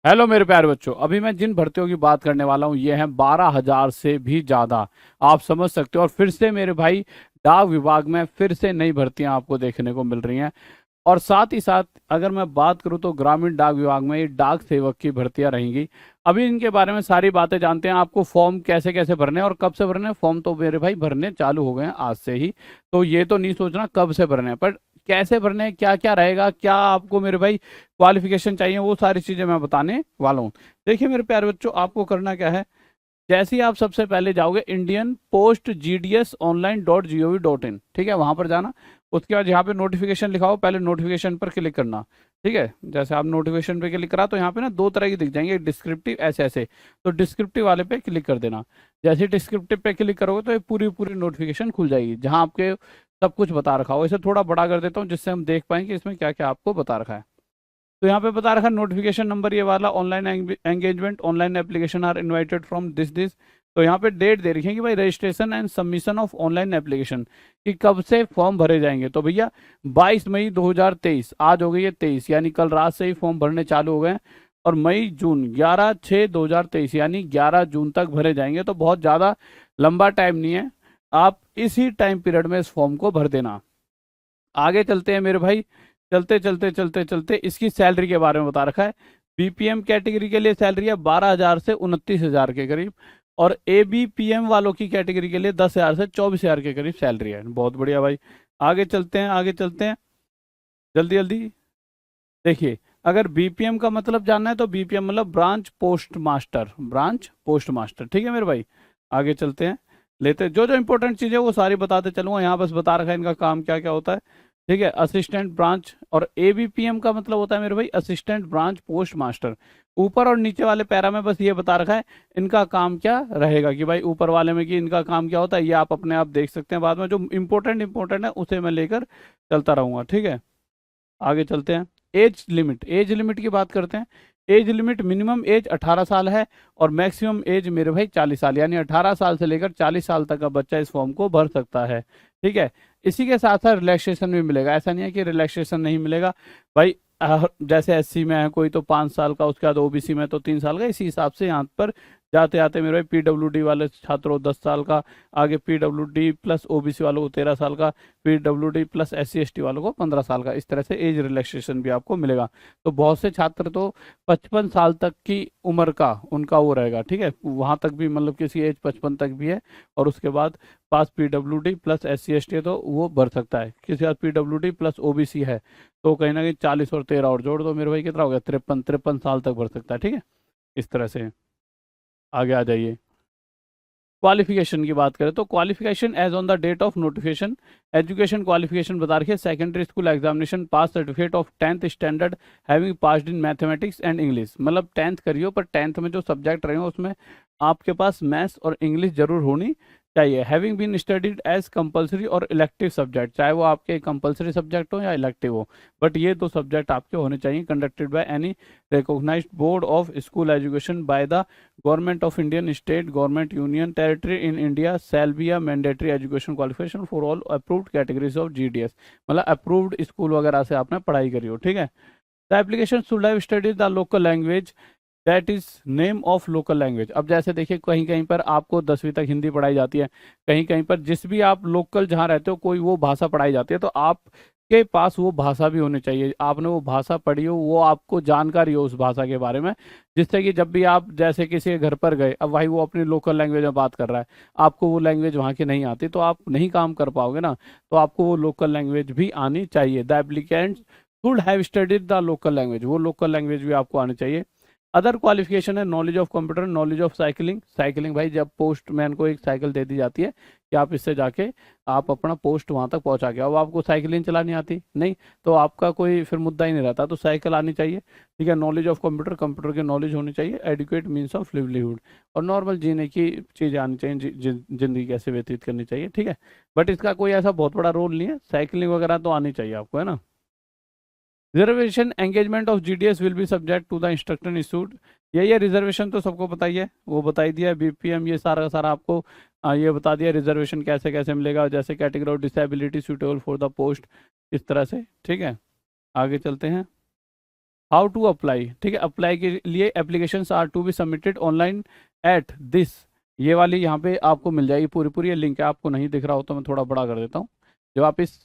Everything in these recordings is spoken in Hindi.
हेलो मेरे प्यारे बच्चों, अभी मैं जिन भर्तियों की बात करने वाला हूँ ये है 12,000 से भी ज़्यादा। आप समझ सकते हो। और फिर से मेरे भाई डाक विभाग में फिर से नई भर्तियां आपको देखने को मिल रही हैं। और साथ ही साथ अगर मैं बात करूं तो ग्रामीण डाक विभाग में ये डाक सेवक की भर्तियां रहेंगी। अभी इनके बारे में सारी बातें जानते हैं। आपको फॉर्म कैसे कैसे भरने हैं और कब से भरने हैं। फॉर्म तो मेरे भाई भरने चालू हो गए हैं आज से ही, तो ये तो नहीं सोचना कब से भरने हैं, पर कैसे भरने हैं, क्या क्या रहेगा, क्या आपको मेरे भाई क्वालिफिकेशन चाहिए, वो सारी चीज़ें मैं बताने वाला हूँ। देखिए मेरे प्यारे बच्चों, आपको करना क्या है। जैसे ही आप सबसे पहले जाओगे इंडियन पोस्ट GDS online.gov.in, ठीक है, वहां पर जाना। उसके बाद यहाँ पे नोटिफिकेशन लिखा हो, पहले नोटिफिकेशन पर क्लिक करना। ठीक है, जैसे आप नोटिफिकेशन पे क्लिक करा तो यहाँ पे ना दो तरह की दिख जाएंगे, डिस्क्रिप्टिव ऐसे ऐसे। तो डिस्क्रिप्टिव वाले पे क्लिक कर देना। जैसे डिस्क्रिप्टिव पे क्लिक करोगे तो ये पूरी पूरी नोटिफिकेशन खुल जाएगी, जहाँ आपके सब कुछ बता रखा हो। इसे थोड़ा बड़ा कर देता हूँ जिससे हम देख पाएंगे इसमें क्या क्या आपको बता रखा है। तो यहाँ पे बता रखा नोटिफिकेशन नंबर ये वाला, online engagement, online application are invited from this. तो यहाँ पे डेट दे रखी है कि भाई registration and submission of online application, कि कब से फॉर्म भरे जाएंगे। तो भैया 22 मई 2023, आज हो गई है 23, यानी कल रात से ही फॉर्म भरने चालू हो गए हैं। और मई जून 11/6/2023 यानी 11 जून तक भरे जाएंगे। तो बहुत ज़्यादा लंबा टाइम नहीं है, आप इसी टाइम पीरियड में इस फॉर्म को भर देना। आगे चलते हैं मेरे भाई। चलते चलते चलते चलते इसकी सैलरी के बारे में बता रखा है। BPM कैटेगरी के लिए सैलरी है 12,000 से 29,000 के करीब। और ABPM वालों की कैटेगरी के लिए 10,000 से 24,000 के करीब सैलरी है। बहुत बढ़िया भाई। आगे चलते हैं, आगे चलते हैं, जल्दी जल्दी। देखिए, अगर BPM का मतलब जानना है तो BPM मतलब branch post master, branch post master. ठीक है मेरे भाई, आगे चलते हैं। लेते जो जो इंपॉर्टेंट चीज़ है वो सारी बताते चलूंगा। यहाँ बस बता रखा है इनका काम क्या क्या होता है। ठीक है, असिस्टेंट ब्रांच। और ABPM का मतलब होता है मेरे भाई असिस्टेंट ब्रांच पोस्ट मास्टर। ऊपर और नीचे वाले पैरा में बस ये बता रखा है इनका काम क्या रहेगा, कि भाई ऊपर वाले में कि इनका काम क्या होता है, ये आप अपने आप देख सकते हैं। बाद में जो इंपॉर्टेंट है उसे मैं लेकर चलता रहूंगा। ठीक है, आगे चलते हैं। एज लिमिट की बात करते हैं। एज लिमिट मिनिमम एज 18 साल है और मैक्सिमम एज मेरे भाई 40 साल, यानी 18 साल से लेकर 40 साल तक का बच्चा इस फॉर्म को भर सकता है। ठीक है, इसी के साथ साथ रिलैक्सेशन भी मिलेगा। ऐसा नहीं है कि रिलैक्सेशन नहीं मिलेगा भाई। जैसे SC में है कोई तो 5 साल का, उसके बाद OBC में तो 3 साल का, इसी हिसाब से यहाँ पर जाते आते मेरे भाई PWD वाले छात्रों 10 साल का, आगे PWD प्लस OBC वालों को 13 साल का, PWD प्लस SC ST वालों को 15 साल का। इस तरह से एज रिलैक्सेशन भी आपको मिलेगा। तो बहुत से छात्र तो 55 साल तक की उम्र का उनका वो रहेगा। ठीक है, वहां तक भी मतलब किसी एज 55 तक भी है और उसके बाद पास PWD प्लस SC ST है तो वो भर सकता है। किसी बाद PWD प्लस OBC है तो कहीं ना कहीं 40 और 13 और जोड़ दो मेरे भाई, कितना हो गया, 53 साल तक भर सकता है। ठीक है, इस तरह से। आगे आ जाइए। क्वालिफिकेशन की बात करें तो qualification age on the date of notification, education qualification बता रखिए secondary school examination pass certificate of 10th standard having passed in mathematics and English. मतलब 10th करियो, पर 10th में जो सब्जेक्ट रहे हो उसमें आपके पास मैथ्स और इंग्लिश जरूर होनी चाहिए। Having been studied as compulsory और इलेक्टिव सब्जेक्ट, चाहे वो आपके कंपलसरी सब्जेक्ट हो या इलेक्टिव हो, बट ये दो सब्जेक्ट आपके होने चाहिए। Conducted by any recognised board of school education by the government of Indian state government union territory in India shall be a mandatory education qualification for all approved categories of GDS। मतलब अप्रूव्ड स्कूल वगैरह से आपने पढ़ाई करी हो। ठीक है, the application should have studied the local language that is name of local language. अब जैसे देखिए कहीं कहीं पर आपको 10वीं तक हिंदी पढ़ाई जाती है, कहीं कहीं पर जिस भी आप लोकल जहाँ रहते हो कोई वो भाषा पढ़ाई जाती है, तो आपके पास वो भाषा भी होनी चाहिए। आपने वो भाषा पढ़ी हो, वो आपको जानकारी हो उस भाषा के बारे में, जिससे कि जब भी आप जैसे किसी के घर पर गए, अब भाई वो अपनी लोकल लैंग्वेज में बात कर रहा है, आपको वो लैंग्वेज वहाँ की नहीं आती तो आप नहीं काम कर पाओगे ना। तो आपको वो लोकल लैंग्वेज भी आनी चाहिए। The applicant should have studied the local language, वो लोकल लैंग्वेज भी आपको आनी चाहिए। अदर क्वालिफिकेशन है knowledge of computer, knowledge of cycling. Cycling भाई जब पोस्टमैन को एक साइकिल दे दी जाती है कि आप इससे जाके आप अपना पोस्ट वहां तक पहुंचा के, अब आपको साइकिलिंग चलानी आती नहीं तो आपका कोई फिर मुद्दा ही नहीं रहता, तो साइकिल आनी चाहिए। ठीक है, नॉलेज ऑफ कंप्यूटर, कंप्यूटर की नॉलेज होनी चाहिए। एडुकेट मीन्स ऑफ लिवलीहुड, और नॉर्मल जीने की चीज़ें आनी चाहिए, जिंदगी कैसे व्यतीत करनी चाहिए। ठीक है, बट इसका कोई ऐसा बहुत बड़ा रोल नहीं है, साइकिलिंग वगैरह तो आनी चाहिए आपको, है ना। Reservation engagement of GDS will be subject to the instructor institute. यही है रिजर्वेशन, तो सबको पता ही है, वो बता ही दिया है। BPM ये सारा का सारा आपको ये बता दिया रिजर्वेशन कैसे कैसे मिलेगा, जैसे category of disability suitable for the post, इस तरह से। ठीक है, आगे चलते हैं। हाउ टू अप्लाई, ठीक है। अप्लाई के लिए applications are to be submitted online at this, ये वाली यहाँ पे आपको मिल जाएगी पूरी पूरी, ये लिंक है, आपको नहीं दिख रहा हो तो मैं थोड़ा बड़ा कर देता हूँ। जब आप इस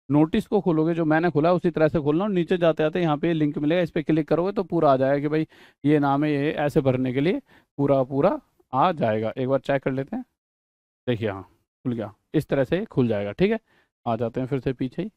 नोटिस को खोलोगे जो मैंने खोला उसी तरह से खोलना, और नीचे जाते जाते यहाँ पे लिंक मिलेगा, इस पर क्लिक करोगे तो पूरा आ जाएगा कि भाई ये नाम है, ये ऐसे भरने के लिए पूरा पूरा आ जाएगा। एक बार चेक कर लेते हैं, देखिए हाँ खुल गया, इस तरह से खुल जाएगा, ठीक है। आ जाते हैं फिर से पीछे ही,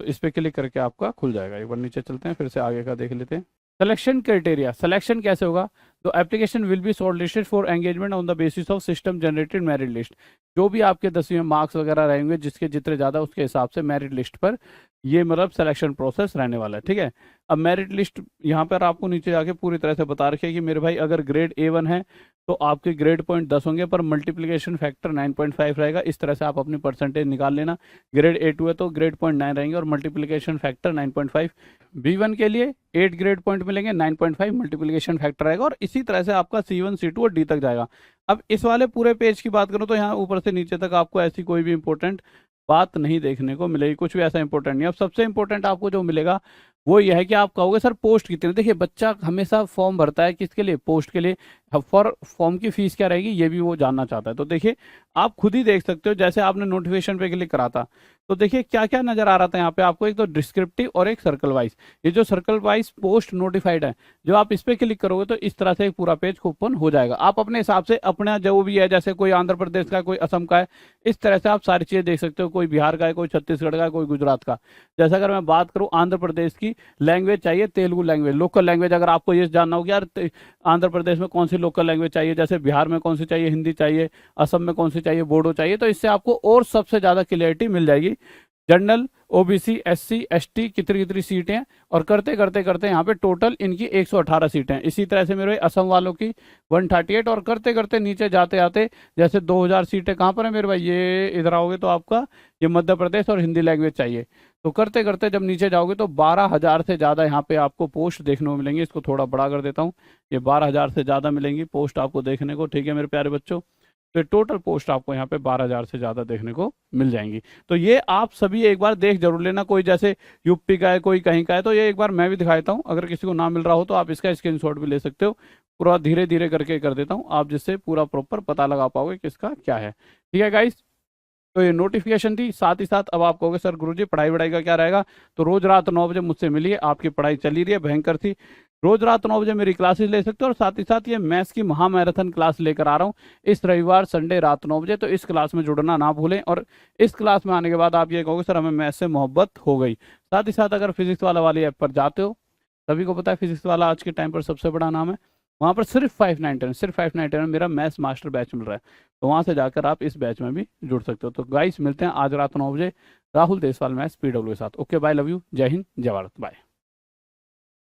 तो इस पर क्लिक करके आपका खुल जाएगा। एक बार नीचे चलते हैं, फिर से आगे का देख लेते हैं। सिलेक्शन क्राइटेरिया, सिलेक्शन कैसे होगा, तो application will be shortlisted for engagement on the basis of system generated merit list. जो भी आपके 10वीं में मार्क्स वगैरह रहेंगे, जिसके जितने ज़्यादा उसके हिसाब से मेरिट लिस्ट पर ये मतलब सिलेक्शन प्रोसेस रहने वाला है, ठीक है। अब मेरिट लिस्ट यहाँ पर आपको नीचे जाके पूरी तरह से बता रखे कि मेरे भाई अगर ग्रेड A1 है तो आपके ग्रेड पॉइंट 10 होंगे, पर मल्टीप्लिकेशन फैक्टर 9.5 रहेगा। इस तरह से आप अपनी परसेंटेज निकाल लेना। ग्रेड A2 है तो ग्रेड पॉइंट 9 रहेंगे और मल्टीप्लिकेशन फैक्टर 9.5। B1 के लिए 8 ग्रेड पॉइंट मिलेंगे, 9.5 मल्टीप्लिकेशन फैक्टर आएगा, और इसी तरह से आपका C1 C2 और D तक जाएगा। अब इस वाले पूरे पेज की बात करूं तो यहाँ ऊपर से नीचे तक आपको ऐसी कोई भी इंपॉर्टेंट बात नहीं देखने को मिलेगी, कुछ भी ऐसा इंपॉर्टेंट नहीं। अब सबसे इंपॉर्टेंट आपको जो मिलेगा वो यह है कि आप कहोगे सर पोस्ट कितने। देखिए बच्चा हमेशा फॉर्म भरता है किसके लिए, पोस्ट के लिए। फॉर फॉर्म की फीस क्या रहेगी ये भी वो जानना चाहता है। तो देखिए आप खुद ही देख सकते हो, जैसे आपने नोटिफिकेशन पे क्लिक करा था तो देखिए क्या क्या नजर आ रहा था यहाँ पे आपको, एक तो डिस्क्रिप्टिव और एक सर्कल वाइज। ये जो सर्कल वाइज पोस्ट नोटिफाइड है, जो आप इस पे क्लिक करोगे तो इस तरह से एक पूरा पेज ओपन हो जाएगा। आप अपने हिसाब से अपना जो भी है, जैसे कोई आंध्र प्रदेश का, कोई असम का है, इस तरह से आप सारी चीजें देख सकते हो। कोई बिहार का है, कोई छत्तीसगढ़ का है, कोई गुजरात का। जैसे अगर मैं बात करूँ आंध्र प्रदेश की, लैंग्वेज चाहिए तेलुगु लैंग्वेज, लोकल लैंग्वेज। अगर आपको ये जानना हो कि यार आंध्र प्रदेश में कौन सी लोकल लैंग्वेज चाहिए, जैसे बिहार में कौन सी चाहिए, हिंदी चाहिए, असम में कौन सी चाहिए, बोडो चाहिए, तो इससे आपको और सबसे ज़्यादा क्लियरिटी मिल जाएगी। जनरल, ओबीसी, एससी, एसटी कितनी कितनी सीटें हैं, और करते करते करते यहाँ पे टोटल इनकी 118 सीटें हैं। इसी तरह से मेरे असम वालों की 138, और करते करते नीचे जाते जाते जैसे 2000 सीटें कहाँ पर है मेरे भाई, ये इधर आओगे तो आपका ये मध्य प्रदेश और हिंदी लैंग्वेज चाहिए। तो करते करते जब नीचे जाओगे तो 12,000 से ज़्यादा यहाँ पे आपको पोस्ट देखने को मिलेंगी। इसको थोड़ा बड़ा कर देता हूँ, ये 12,000 से ज़्यादा मिलेंगी पोस्ट आपको देखने को, ठीक है मेरे प्यारे बच्चों। तो टोटल पोस्ट आपको यहाँ पे 12,000 से ज़्यादा देखने को मिल जाएंगी। तो ये आप सभी एक बार देख जरूर लेना। कोई जैसे यूपी का है, कोई कहीं का है, तो ये एक बार मैं भी दिखा देता हूँ। अगर किसी को ना मिल रहा हो तो आप इसका स्क्रीनशॉट भी ले सकते हो। पूरा धीरे धीरे करके कर देता हूँ आप, जिससे पूरा प्रॉपर पता लगा पाओगे किसका क्या है, ठीक है गाइस। तो ये नोटिफिकेशन थी। साथ ही साथ अब आप कहोगे सर गुरुजी पढ़ाई वढ़ाई का क्या रहेगा, तो रोज रात 9 बजे मुझसे मिलिए। आपकी पढ़ाई चली रही है, भयंकर थी। रोज रात 9 बजे मेरी क्लासेस ले सकते हो, और साथ ही साथ ये मैथ्स की महामैराथन क्लास लेकर आ रहा हूँ इस रविवार संडे रात 9 बजे। तो इस क्लास में जुड़ना ना भूलें, और इस क्लास में आने के बाद आप ये कहोगे सर हमें मैथ्स से मोहब्बत हो गई। साथ ही साथ अगर फिजिक्स वाला वाली ऐप पर जाते हो, सभी को पता है फिजिक्स वाला आज के टाइम पर सबसे बड़ा नाम है, वहाँ पर सिर्फ 599, सिर्फ 599 में मेरा मैथ्स मास्टर बैच मिल रहा है। तो वहाँ से जाकर आप इस बैच में भी जुड़ सकते हो। तो गाइस मिलते हैं आज रात 9 बजे राहुल देसवाल मैथ्स PW के साथ। ओके बाय, लव यू, जय हिंद, जय भारत, बाय।